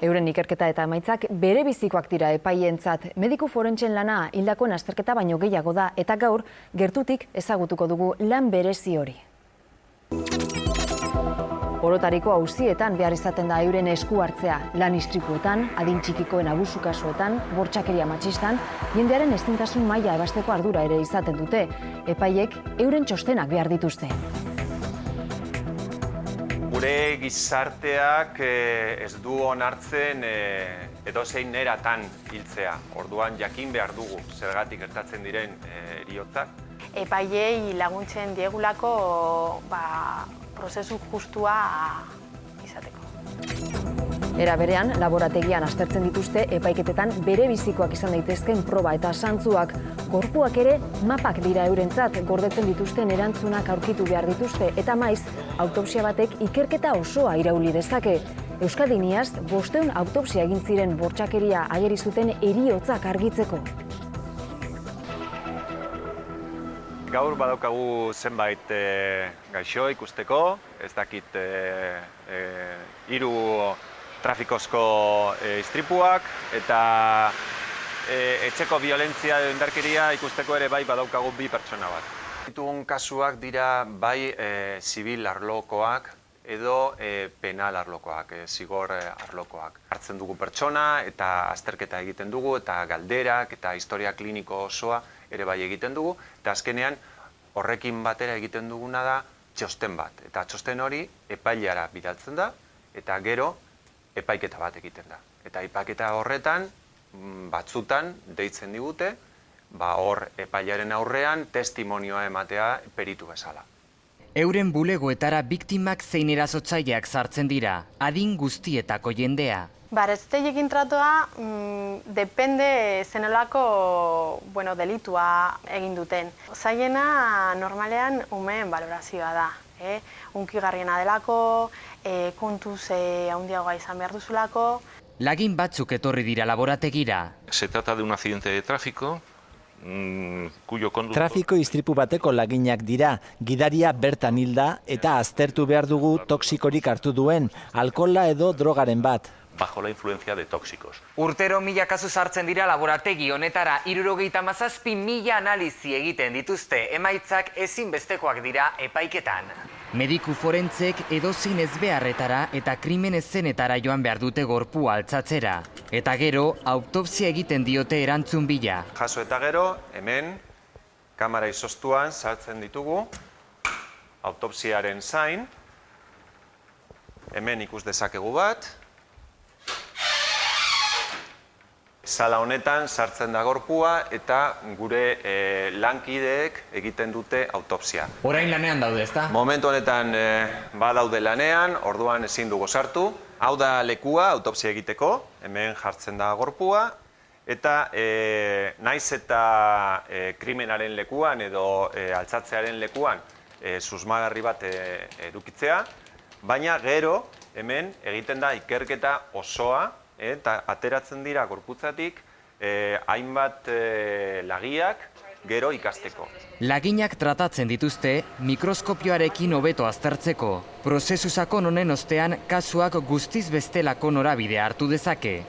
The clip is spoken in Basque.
Euren ikerketa eta emaitzak bere bizikoak dira epaientzat. Mediku forentzen lana hildakoen azterketa baino gehiago da eta gaur gertutik ezagutuko dugu lan berezi hori. Orotariko auzietan behar izaten da euren esku hartzea, lan istripuetan, adin txikikoen abusu kasuetan, bortxakeria matxistan, jendearen ezintasun maila ebasteko ardura ere izaten dute. Epaiek euren txostenak behar dituzte. Gure gizarteak ez du onartzen edozein eratan hiltzea. Orduan jakin behar dugu zergatik gertatzen diren heriotzak. Epaiei laguntzen diegulako prozesu justua izateko. Era berean, laborategian aztertzen dituzte epaiketetan bere bizikoak izan daitezken proba eta zantzuak. Gorpuak ere mapak dira eurentzat, gordetzen dituzten erantzunak aurkitu behar dituzte eta maiz, autopsia batek ikerketa osoa irauli dezake. Euskadiniaz, 500 autopsia egin ziren bortxakeria ageri zuten heriotzak argitzeko. Gaur badaukagu zenbait gaixo ikusteko, ez dakit 3 trafikozko istripuak eta etxeko violentzia edo indarkeria ikusteko ere bai badaukagu 2 pertsona bat. Ditugun kasuak dira bai zibil arlokoak edo penal arlokoak, zigor arlokoak. Hartzen dugu pertsona eta azterketa egiten dugu eta galderak eta historia kliniko osoa ere bai egiten dugu, eta azkenean horrekin batera egiten duguna da txosten bat. Eta txosten hori epaileara bidaltzen da, eta gero epaiketa bat egiten da. Eta epaiketa horretan, batzutan deitzen digute, hor epailearen aurrean testimonioa ematea peritu bezala. Euren bulegoetara biktimak zein erasotzaileak sartzen dira, adin guztietako jendea. Baretzeiekin tratoa depende zenolako delitua egin duten. Zailena normalean umeen balorazioa da. Hunkigarriena delako, kontuz handiagoa izan behar duzulako. Lagin batzuk etorri dira laborategira. Se trata de un accidente de tráfico. Trafiko istripu bateko laginak dira, gidaria bertan hilda eta aztertu behar dugu toxikorik hartu duen, alkohola edo drogaren bat. Bajo la influencia de tóxicos. Urtero 1000 kasu sartzen dira laborategi honetara, 77.000 analizi egiten dituzte, emaitzak ezinbestekoak dira epaiketan. Mediku forentzek edozein ezbeharretara eta krimen eszenetara joan behar dute gorpua altzatzera. Eta gero, autopsia egiten diote erantzun bila. Jaso eta gero, hemen, kamera izoztuan sartzen ditugu, autopsiaren zain, hemen ikus dezakegu bat, sala honetan sartzen da gorpua eta gure lankideek egiten dute autopsia. Orain lanean daude, ezta? Momentu honetan badaude lanean, orduan ezin dugu sartu. Hau da lekua autopsia egiteko, hemen jartzen da gorpua, eta naiz eta krimenaren lekuan edo altzatzearen lekuan susmagarri bat edukitzea, baina gero hemen egiten da ikerketa osoa, eta ateratzen dira gorputzatik hainbat lagiak gero ikasteko. Laginak tratatzen dituzte mikroskopioarekin hobeto aztertzeko. Prozesu sakon honen ostean kasuak guztiz bestelako norabidea hartu dezake.